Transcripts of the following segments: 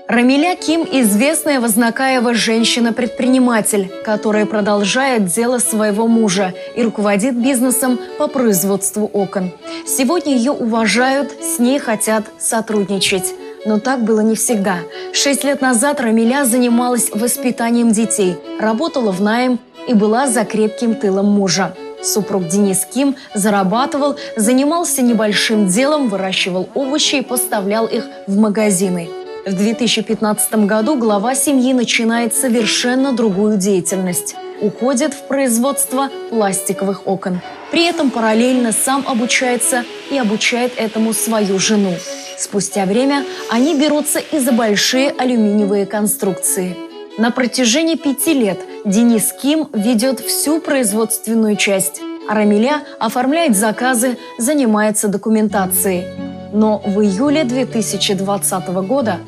Рамиля Ким – известная в Азнакаево женщина-предприниматель, которая продолжает дело своего мужа и руководит бизнесом по производству окон. Сегодня ее уважают, с ней хотят сотрудничать. Но так было не всегда. 6 лет назад Рамиля занималась воспитанием детей, работала в найм и была за крепким тылом мужа. Супруг Денис Ким зарабатывал, занимался небольшим делом, выращивал овощи и поставлял их в магазины. В 2015 году глава семьи начинает совершенно другую деятельность. Уходит в производство пластиковых окон. При этом параллельно сам обучается и обучает этому свою жену. Спустя время они берутся и за большие алюминиевые конструкции. На протяжении 5 лет Денис Ким ведет всю производственную часть, а Рамиля оформляет заказы, занимается документацией. Но в июле 2020 года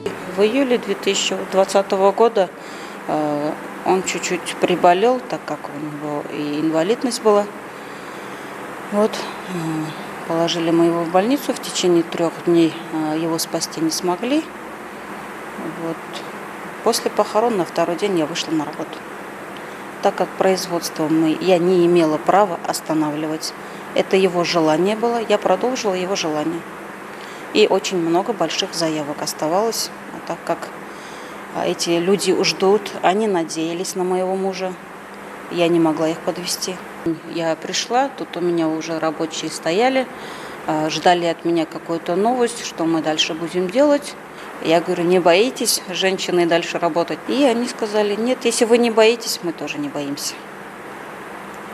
он чуть-чуть приболел, так как у него и инвалидность была. Положили мы его в больницу, в течение 3 дней его спасти не смогли. После похорон на 2-й день я вышла на работу. Так как производство я не имела права останавливать. Это его желание было, я продолжила его желание. И очень много больших заявок оставалось, так как эти люди ждут, они надеялись на моего мужа, я не могла их подвести. Я пришла, тут у меня уже рабочие стояли, ждали от меня какую-то новость, что мы дальше будем делать. Я говорю, не боитесь, женщины, дальше работать. И они сказали, нет, если вы не боитесь, мы тоже не боимся.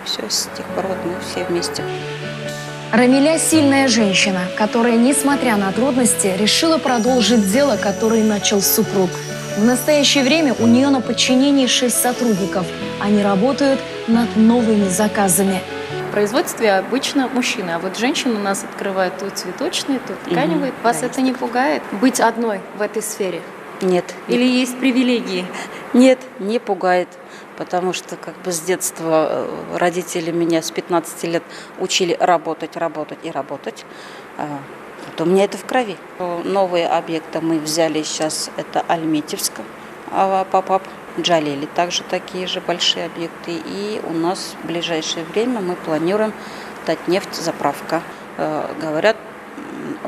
Все, с тех пор мы все вместе. Рамиля – сильная женщина, которая, несмотря на трудности, решила продолжить дело, которое начал супруг. В настоящее время у нее на подчинении 6 сотрудников. Они работают над новыми заказами. В производстве обычно мужчины, а вот женщины у нас открывают то цветочные, то тканевые. Вас это не пугает? Быть одной в этой сфере? Нет. Или есть привилегии? Нет, не пугает. Потому что с детства родители меня с 15 лет учили работать. Вот у меня это в крови. Новые объекты мы взяли сейчас, это Альметьевск, Папап, Джалили, также такие же большие объекты. И у нас в ближайшее время мы планируем Татнефть, заправка. Говорят,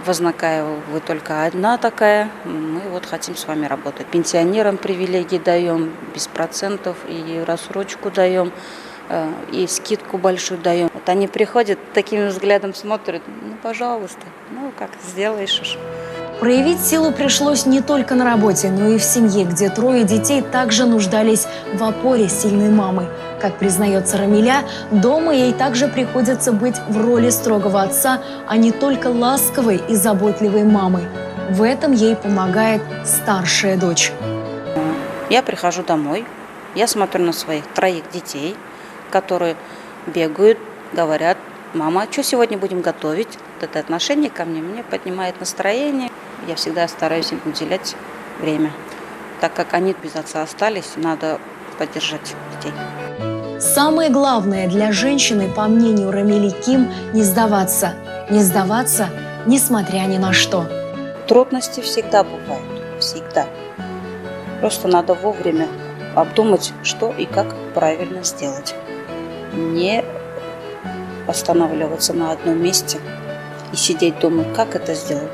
в Азнакаево вы только одна такая, мы хотим с вами работать. Пенсионерам привилегии даем, без процентов, и рассрочку даем, и скидку большую даем. Они приходят, таким взглядом смотрят, пожалуйста, как сделаешь уж. Проявить силу пришлось не только на работе, но и в семье, где 3 детей также нуждались в опоре сильной мамы. Как признается Рамиля, дома ей также приходится быть в роли строгого отца, а не только ласковой и заботливой мамы. В этом ей помогает старшая дочь. Я прихожу домой, я смотрю на своих 3 детей, которые бегают, говорят, мама, что сегодня будем готовить? Это отношение ко мне поднимает настроение. Я всегда стараюсь им уделять время. Так как они без отца остались, надо поддержать детей. Самое главное для женщины, по мнению Рамили Ким, не сдаваться. Не сдаваться, несмотря ни на что. Трудности всегда бывают, всегда. Просто надо вовремя обдумать, что и как правильно сделать. Не останавливаться на одном месте и сидеть, думать, как это сделать.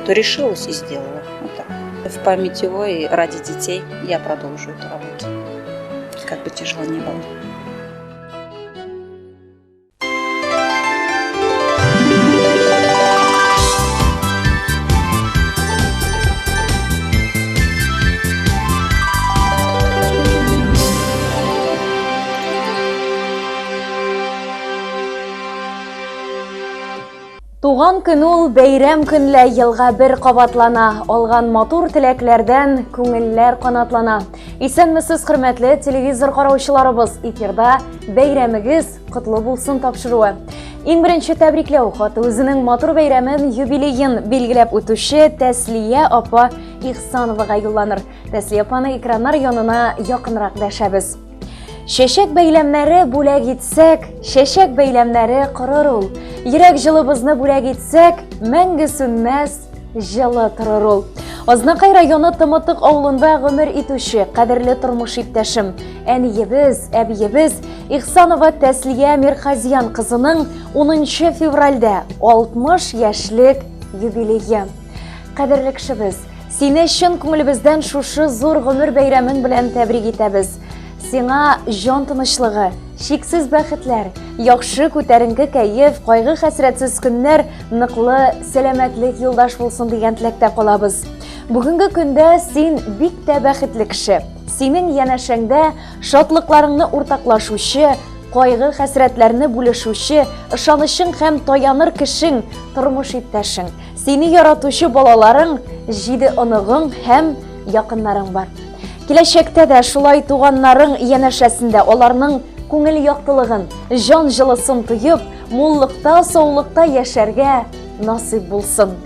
Решилась и сделала. Так. В память его и ради детей я продолжу эту работу. Как бы тяжело ни было. Туган көн ул бәйрәм көнлә елга бер кабатлана. Алган матур теләкләрдән күңелләр канатлана. Исәнмесез, хөрмәтле телевизор караучыларыбыз, эфирда бәйрәмегез котлы булсын тапшыруы. Иң беренче тәбрикләү хаты үзенең матур бәйрәмен, юбилеен билгеләп үтүче Тәслия апа Ихсановага юлланыр. Тәслия апаны экраннар янына якынрак дәшәбез. Шәшәк бәйләмнәре бүләк итсәк, шәшәк бәйләмнәре корыр ул. Йөрәк җылыбызны бүләк итсәк, мәңге сүнмәс җылы торыр ул. Азнакай районы Тымытык авылында гомер итүче кадерле тормыш иптәшем, әниебез, әбиебез Ихсанова Тәслия Мирхазиян кызының 10 февральдә 60 яшьлек юбилее. Кадерле кешебез, сине чын күңелебездән шушы зур гомер бәйрәмен белән тәбрик итәбез. Сиңа җан тынычлыгы, шиксез бәхетләр, яхшы күтәренке кәеф, кайгы-хәсрәтсез көннәр, ныклы сәламәтлек юлдаш булсын дигән теләктә калабыз. Бүгенге көндә син бик тә бәхетле кеше. Синең янәшәңдә шатлыкларыңны уртаклашучы, кайгы-хәсрәтләрне бүлешүче, ышанычың һәм таяныр кешең, тормыш иптәшең, сине яратучы балаларың, 7 оныгың һәм якыннарың бар. Киләчәктә дә шулай туганнарың янәшәсендә аларның күңел яктылыгын, җан җылысын тоеп, муллыкта, саулыкта яшәргә насыйп булсын.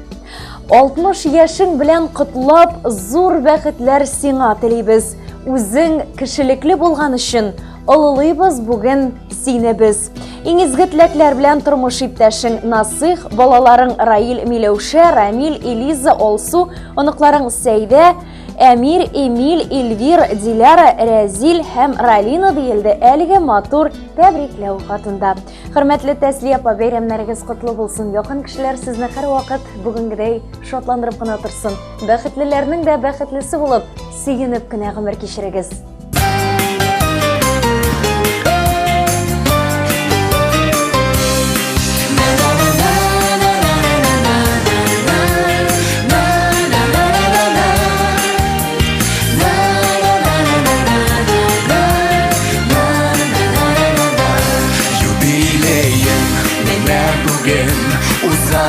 60 яшең белән котлап, зур бәхетләр сиңа телибез. Үзең кешелекле булган өчен олылыйбыз бүген сине біз. Иң изге теләкләр белән тормыш иптәшең Насих, балаларың Раил, Миләүшә, Рамил, Элиза, Алсу, оныкларың Сәйдә, Әмир, Эмиль, Эльвир, Диляра, Рәзил һәм Ралина диелде әлеге матур тәбрикләү хатында. Хөрмәтле Тәслия апа, бәйрәмнәрегез котлы булсын. Якын кешеләр сезне һәр вакыт бүгенгедәй шатландырып кына торсын. Бәхетлеләрнең дә бәхетлесе булып, сөенеп кенә гомер кичерегез.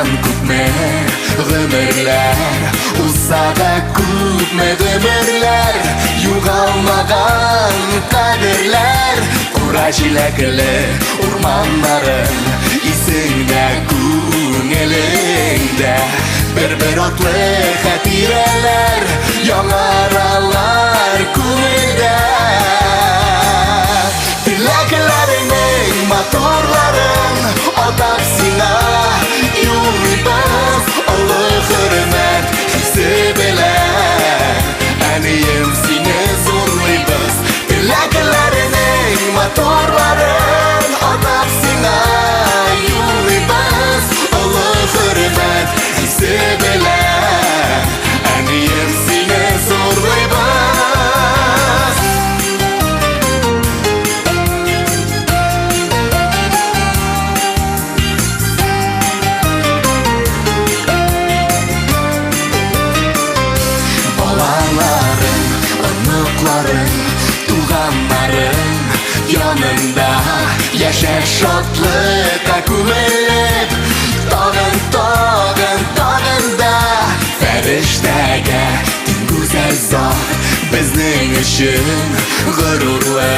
Күпме гомерләр, узсада күпме гомерләр, югалмаган кадерләр, кура җиләкле урманнарың, исеңдә күңелеңдә, бер атлы хатирәләр, яңаралар күңелдә. Теләкләреңнең матурларын атап сиңа юлыбыз, олы хөрмәт хисе белән, әнием сине зурлыйбыз. Теләкләреңнең матурларын атап сиңа юлыбыз, олы хөрмәт хисе белән, әнием сине зурлыйбыз. Туганнарың янында яшәр шатлыкка күмелеп, тагын да фәрештәгә тиң гүзәл зат безнең өчен горурлы,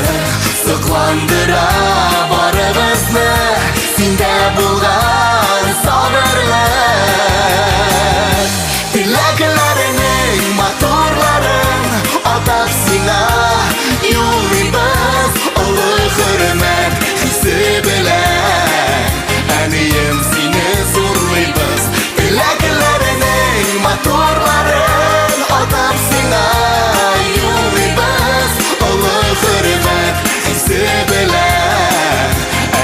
сокландыра барыбызны синдә булган сабырлык. Теләкләреңнең матурларын атап сиңа юлыбыз, олы хөрмәт хисе белән, әнием сине зурлыйбыз. Теләкләреңнең матурларын атап сиңа юлыбыз, олы хөрмәт хисе белән,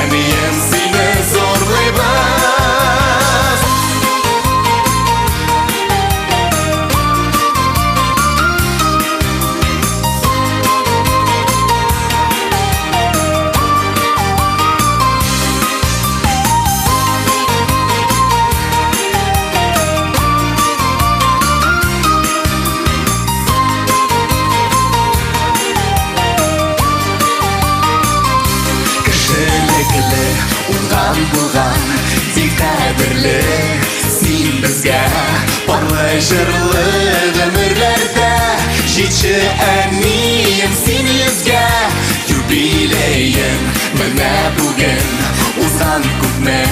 әнием сине зурлыйбыз. Булган дикадерле син безгә, парлы җырлы гомерләрдә, җитче әнием син йөзгә. Юбилеем менә бүген, узган күпме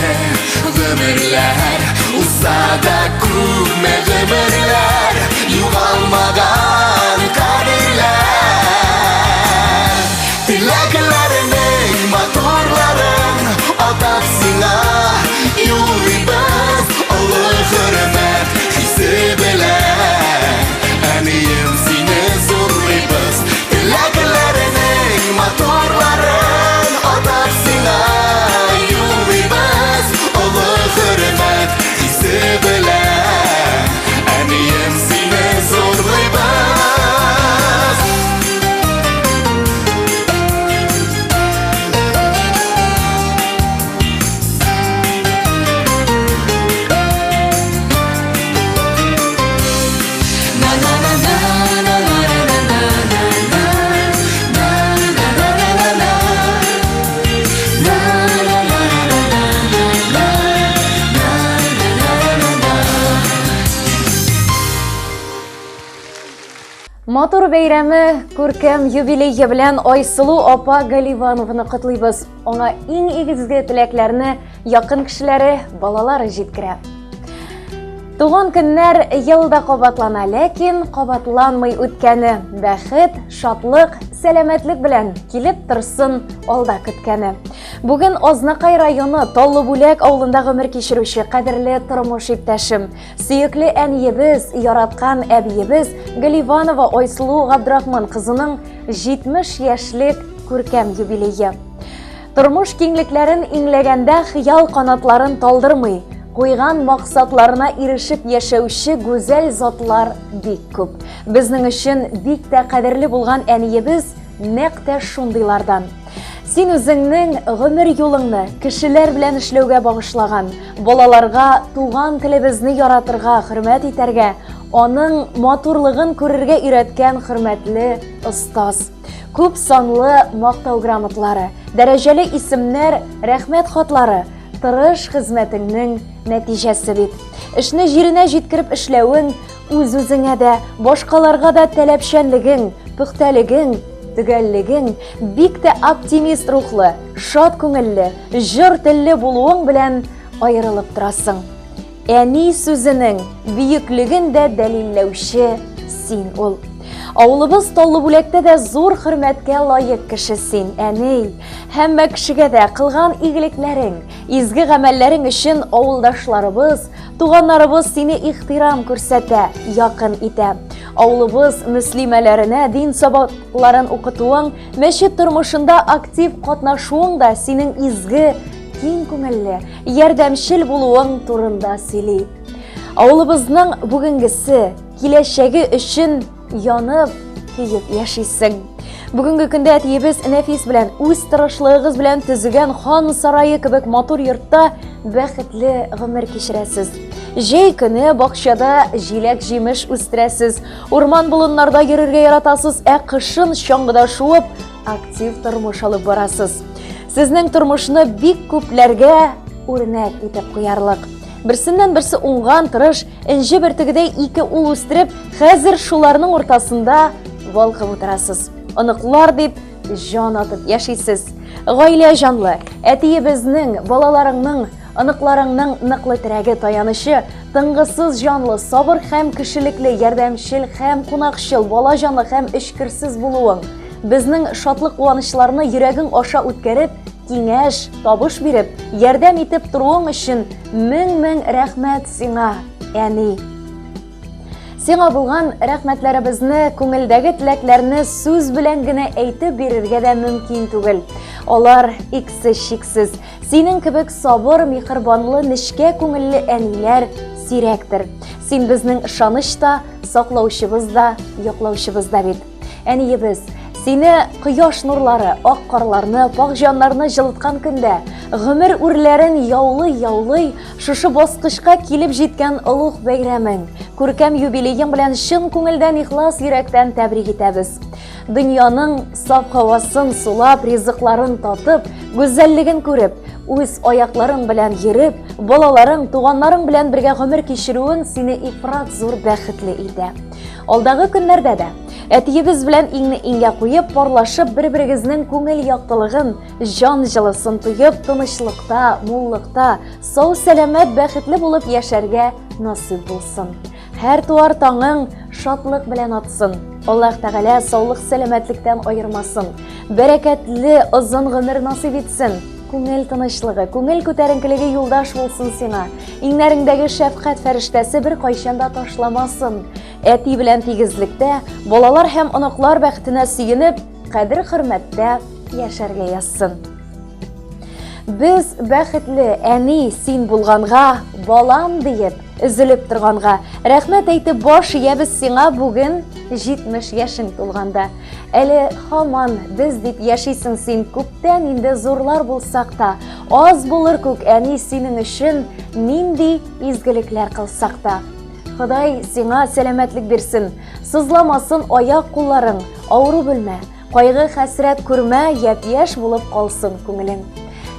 гомерләр, узсада күпме гомерләр, югалмаган кадерләр. Теләкләреңнең матурларын атап сиңа юлыбыз, олы хөрмәт хисе белән, Матур бәйрәме күркәм юбилейы белән Айсылу апа Галивановны котлыйбыз. Аңа иң игезге теләкләрне якын кешеләре, балалары җиткерә. Туган көннәр елда кабатлана, ләкин кабатланмый үткәне. Бәхет, шатлык, сәламәтлек белән килеп торсын алда көткәне. Бүген Азнакай районы Таллыбүләк авылында гомер кичерүче кадерле тормыш иптәшем, сөекле әниебез, яраткан әбиебез Галиванова Айсылу Габдрахман кызының 70 яшьлек күркәм юбилейы. Тормыш киңлекләрен иңләгәндә хыял канатларын талдырмый, куйган максатларына ирешеп яшәүче гүзәл затлар бик күп. Безнең өчен бик тә кадерле булган әниебез нәкъ тә шундыйлардан. Син үзеңнең гомер юлыңны кешеләр белән эшләүгә багышлаган, балаларга туган телебезне яратырга, хөрмәт итәргә, аның матурлыгын күрергә өйрәткән хөрмәтле остаз. Күп санлы мактау грамотлары, дәрәҗәле исемнәр, рәхмәт хатлары тырыш хезмәтеңнең нәтиҗәсе бит. Эшне җиренә җиткереп эшләүең үз-үзеңә дә, башкаларга да таләпчәнлегең, пөхтәлегең, төгәллегең, бик тә оптимист рухлы, шат күңелле, җыр телле булуың белән аерылып торасың. Әни сүзенең бөеклеген дә дәлилләүче син ул. Авылыбыз Таллыбүләктә дә зур хөрмәткә лаек кеше син, әни. Һәммә кешегә дә кылган игелекләрең, изге гамәлләрең өчен авылдашларыбыз, туганнарыбыз сине ихтирам күрсәтә, якын итә. Авылыбыз мөслимәләренә дин сабакларын укытуың, мәчет тормышында актив катнашуың да синең изге, киң күңелле, ярдәмчел булуың турында сөйли. Авылыбызның бүгенгесе, киләчәге өчен янып, киеп яшисең. Бүгенге көндә әтиебез нәфис белән, үз тырышлыгыгыз белән төзегән хан сарае кебек матур йортта бәхетле гомер кичерәсез. Җәй көне бакчада җиләк-җимеш үстерәсез, урман болыннарда йөрергә яратасыз, ә кышын чаңгыда шуып, актив тормыш алып барасыз. Сезнең тормышны бик күпләргә үрнәк итеп куярлык. Берсеннән берсе уңган тырыш, энҗе бертегедәй ике ул үстереп, хәзер шуларның ортасында балкып утырасыз. Оныклар дип җан атып яшисез. Гаилә җанлы, әтиебезнең, балаларыңның, оныкларыңның ныклы терәге таянычы, тынгысыз җанлы, сабыр һәм кешелекле, ярдәмчел һәм кунакчыл, бала җанлы һәм эчкерсез булуың. Безнең шатлык куанычларны йөрәгең аша үткәреп, киңәш, табыш биреп, ярдәм итеп торуың өчен мең рәхмәт сиңа, әни. Сиңа булган рәхмәтләребезне, күңелдәге теләкләрне сүз белән генә әйтеп бирергә дә мөмкин түгел. Алар иксез-чиксез. Синең кебек сабыр, михербанлы, нечкә күңелле әниләр сирәктер. Син безнең ышаныч та, саклаучыбыз да, яклаучыбыз да бит. Әниебез, сине кояш нурлары, ак карларны, пак җаннарны җылыткан көндә, гомер үрләрен яулый, шушы баскычка килеп җиткән олуг бәйрәмең, күркәм юбилейың белән чын күңелдән, ихлас йөрәктән тәбрик итәбез. Дөньяның саф һавасын сулап, ризыкларын татып, гүзәллеген күреп, үз аякларың белән йөреп, балаларың, туганнарың белән бергә гомер кичерүең сине ифрат зур бәхетле итә. Алдагы көннәрдә дә әтиебез белән иңне иңгә куеп, парлашып, бер-берегезнең күңел яктылыгын, җан җылысын тоеп, тынычлыкта, муллыкта, сау сәламәт, бәхетле булып яшәргә насыйп булсын. Һәр туар таңың шатлык белән атсын. Аллаһ Тәгалә саулык сәламәтлектән аермасын. Бәрәкәтле, озын гомер насыйп итсен. Күңел тынычлыгы, күңел күтәренкелеге юлдаш булсын сиңа. Иңнәреңдәге шәфкать фәрештәсе бер кайчан да ташламасын. Әти белән тигезлектә, балалар һәм оныклар бәхетенә сөенеп, кадер-хөрмәттә яшәргә язсын. Без бәхетле әни син булганга, балам диеп, üzülеп торганга, рәхмәт әйтеп баш иябез сиңа бүген 70 яшең тулганда. Әле һаман без дип яшисең син, күптән инде зурлар булсак та, аз булыр күк әни синең өчен нинди изгелекләр кылсак та. Ходай сиңа сәламәтлек бирсен, сызламасын аяк кулларың, авыру белмә, кайгы хәсрәт күрмә, япь-яшь булып калсын күңелең.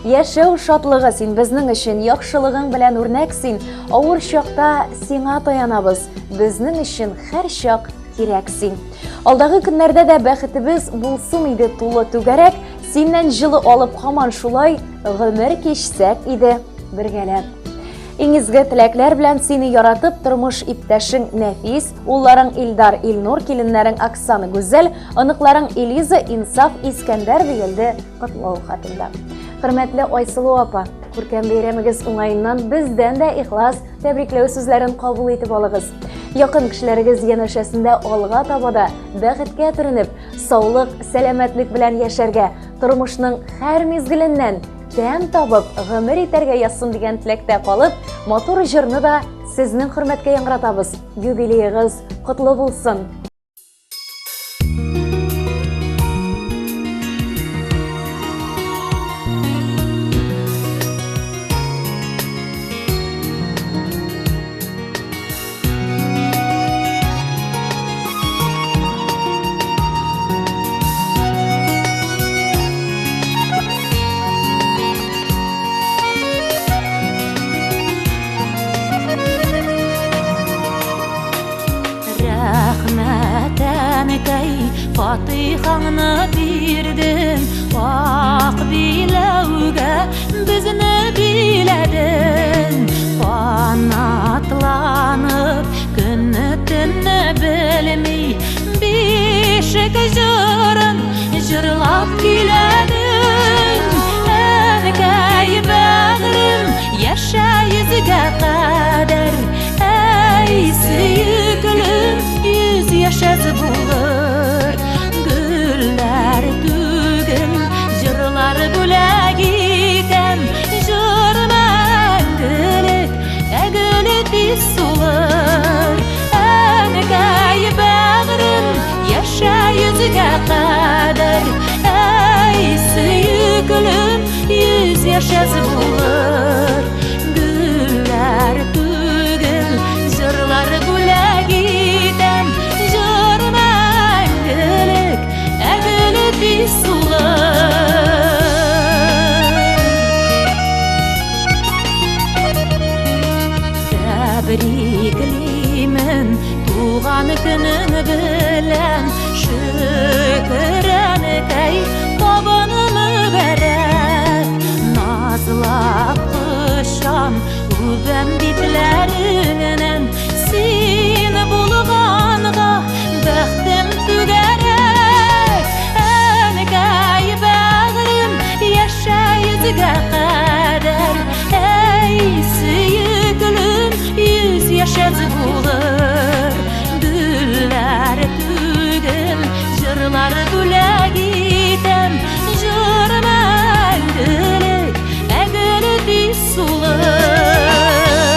Яшәү шатлыгы син безнең өчен, яхшылыгың белән үрнәк син, авыр чакта сиңа таянабыз, безнең өчен һәр чак кирәк син. Алдагы көннәрдә дә бәхетебез булсын иде тулы түгәрәк, синнән җылы алып һаман шулай гомер кичсәк иде бергәләп. Иң изге теләкләр белән сине яратып тормыш иптәшең Нәфис, улларың Илдар, Илнур, киленнәрең Оксана Гүзәл, оныкларың Элиза, Инсаф, Искәндәр диелде котлау хатында. Хөрмәтле Айсылу апа, күркәм бәйрәмегез уңаеннан бездән дә ихлас тәбрикләү сүзләрен кабул итеп алыгыз. Якын кешеләрегез янәшәсендә алга табада бәхеткә төренеп, саулык, сәламәтлек белән яшәргә, тормышның һәр мизгеленнән тәм табып, гомер итәргә язсын дигән теләктә калып, матур җырны да сезнең хөрмәткә яңратабыз. Юбилеегыз котлы булсын. Фатихаңны бирдең, ак биләүгә безне биләдең. Канатланып, көнне-төнне белми, бишек җырын җырлап киләдең. Әнкәй бәгърем, яшә йөзгә кадәр, әй сөйкелем, йөз яшәс булыр. Jırlar bülek item, jır мәңгілік, әгілік біз сұлыр. Әнкәй бәғірім, яша yüzге қадір, әй сүйкілім, yüz яшәс булыр. Гүлләр түгел, жырлар бülek item, jır мәңгілік, әгілік біз сұлыр. Тәбриклимен туган көнең белән, шөкер әнкәй, табыным бәрәк. Назлап кышам үбәм битләреннән, син булганга бәхтем түгәрәк. Әнкәй бәгърем, яшә йөзгә кадәр, әй сөйкелем, yüz яшәс булыр. Гүлләр түгел, җырлар бүләк итәм, җыр мәңгелек, әгелек biz сұлыр.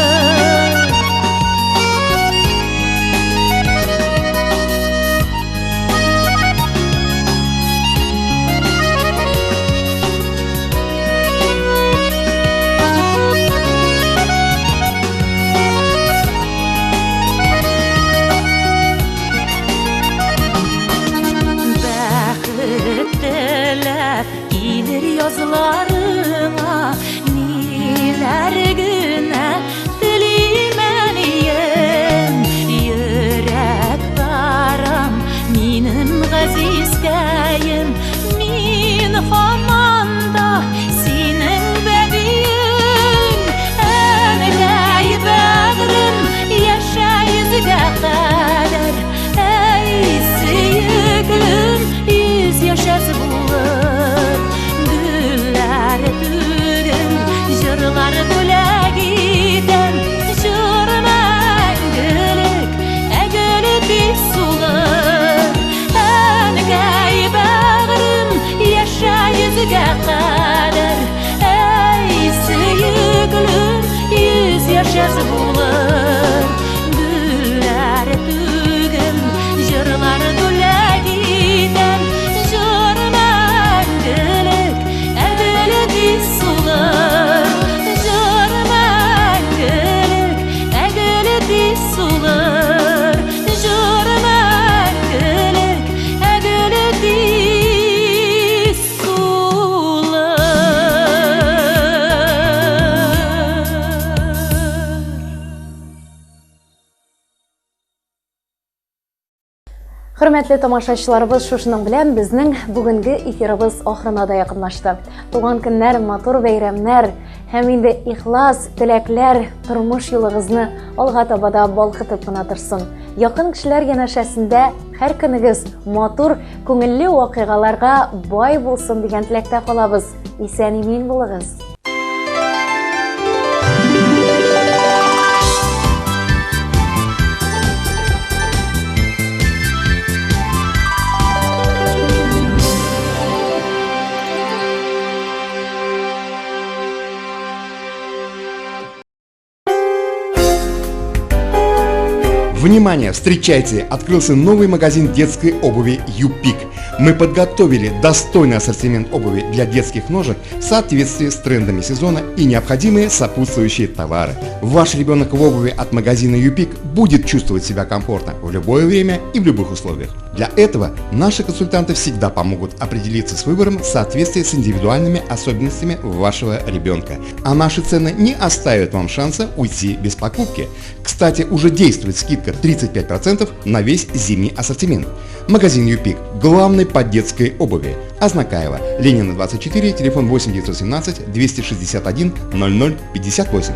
Хөрмәтле тамашачыларыбыз, шушының белән безнең бүгенге эфирыбыз ахырына да якынлашты. Туган көннәр, матур бәйрәмнәр һәм инде ихлас теләкләр тормыш юлыгызны алга таба да балкытып кына торсын. Якын кешеләр янәшәсендә һәр көнегез матур, күңелле вакыйгаларга бай булсын дигән теләктә калабыз. Исән-имин булыгыз. Внимание! Встречайте! Открылся новый магазин детской обуви «Юпик». Мы подготовили достойный ассортимент обуви для детских ножек в соответствии с трендами сезона и необходимые сопутствующие товары. Ваш ребенок в обуви от магазина «Юпик» будет чувствовать себя комфортно в любое время и в любых условиях. Для этого наши консультанты всегда помогут определиться с выбором в соответствии с индивидуальными особенностями вашего ребенка. А наши цены не оставят вам шанса уйти без покупки. Кстати, уже действует скидка 35% на весь зимний ассортимент. Магазин «Юпик» – главный по детской обуви. Ознакаево, Ленина 24, телефон 8 917 261 00 58.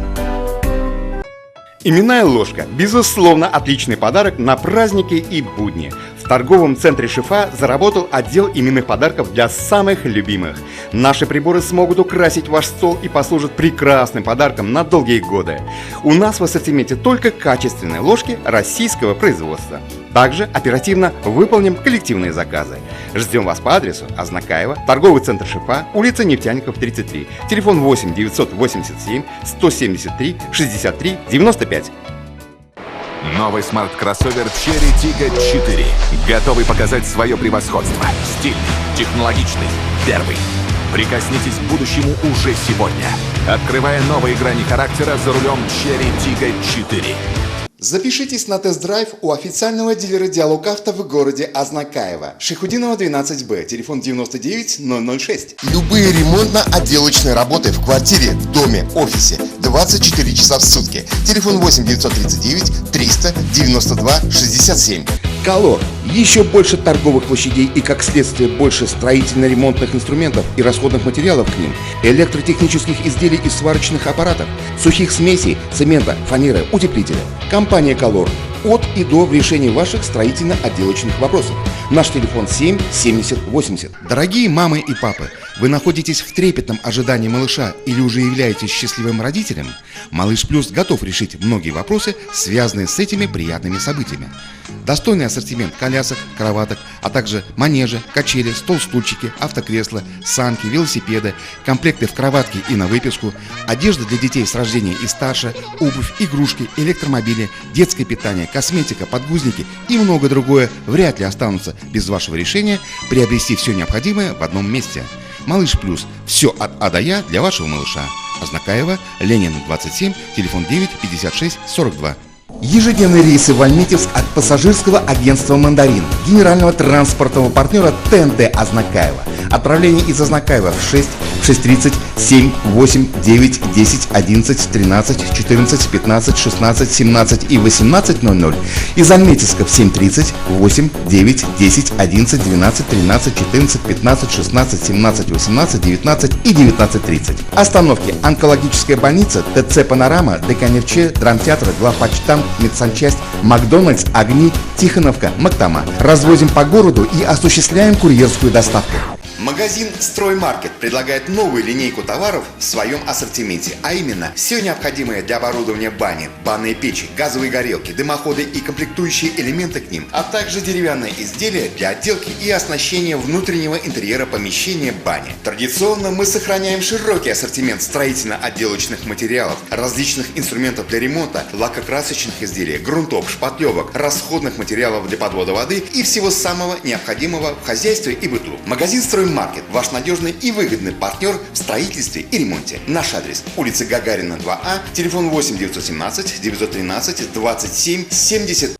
Именная ложка – безусловно отличный подарок на праздники и будни. В торговом центре «Шифа» заработал отдел именных подарков для самых любимых. Наши приборы смогут украсить ваш стол и послужат прекрасным подарком на долгие годы. У нас в ассортименте только качественные ложки российского производства. Также оперативно выполним коллективные заказы. Ждем вас по адресу Ознакаево, торговый центр «Шифа», улица Нефтяников, 33, телефон 8 987 173 63 95. Новый смарт-кроссовер Cherry Tiggo 4. Готовый показать свое превосходство. Стильный, технологичный, первый. Прикоснитесь к будущему уже сегодня. Открывая новые грани характера за рулем Cherry Tiggo 4. Запишитесь на тест-драйв у официального дилера «Диалог Авто» в городе Ознакаево. Шихудинова, 12Б, телефон 99 006. Любые ремонтно-отделочные работы в квартире, доме, офисе 24 часа в сутки. Телефон 8 939 300 92 67. «Колор» – еще больше торговых площадей и, как следствие, больше строительно-ремонтных инструментов и расходных материалов к ним, электротехнических изделий и сварочных аппаратов, сухих смесей, цемента, фанеры, утеплителя. Компания «Колор» от и до в решении ваших строительно-отделочных вопросов. Наш телефон 7 70 80. Дорогие мамы и папы, вы находитесь в трепетном ожидании малыша или уже являетесь счастливым родителем? Малыш Плюс готов решить многие вопросы, связанные с этими приятными событиями. Достойный ассортимент колясок, кроваток, а также манежи, качели, стол-стульчики, автокресла, санки, велосипеды, комплекты в кроватке и на выписку, одежда для детей с рождения и старше, обувь, игрушки, электромобили, детское питание, косметика, подгузники и многое другое вряд ли останутся без вашего решения приобрести все необходимое в одном месте. Малыш Плюс. Все от А до Я для вашего малыша. Ознакаево, Ленина 27, телефон 9 56 42. Ежедневные рейсы в Альметьевск от пассажирского агентства «Мандарин», генерального транспортного партнера ТНТ Ознакаево. Отправление из Ознакаево в 6, 6:30, 7, 8, 9, 10, 11, 13, 14, 15, 16, 17 и 18:00. Из Альметьевска в 7:30, 8, 9, 10, 11, 12, 13, 14, 15, 16, 17, 18, 19 и 19:30. Остановки: онкологическая больница, ТЦ «Панорама», ДКНРЧ, драмтеатр, главпочтамт, медсанчасть, Макдональдс, Огни, Тихоновка, Мактама. Развозим по городу и осуществляем курьерскую доставку. Магазин «Строймаркет» предлагает новую линейку товаров в своем ассортименте, а именно все необходимое для оборудования бани, банные печи, газовые горелки, дымоходы и комплектующие элементы к ним, а также деревянные изделия для отделки и оснащения внутреннего интерьера помещения бани. Традиционно мы сохраняем широкий ассортимент строительно-отделочных материалов, различных инструментов для ремонта, лакокрасочных изделий, грунтов, шпатлевок, расходных материалов для подвода воды и всего самого необходимого в хозяйстве и быту. Магазин «Строймаркет» – ваш надежный и выгодный партнер в строительстве и ремонте. Наш адрес – улица Гагарина, 2А, телефон 8 917 913 27 70.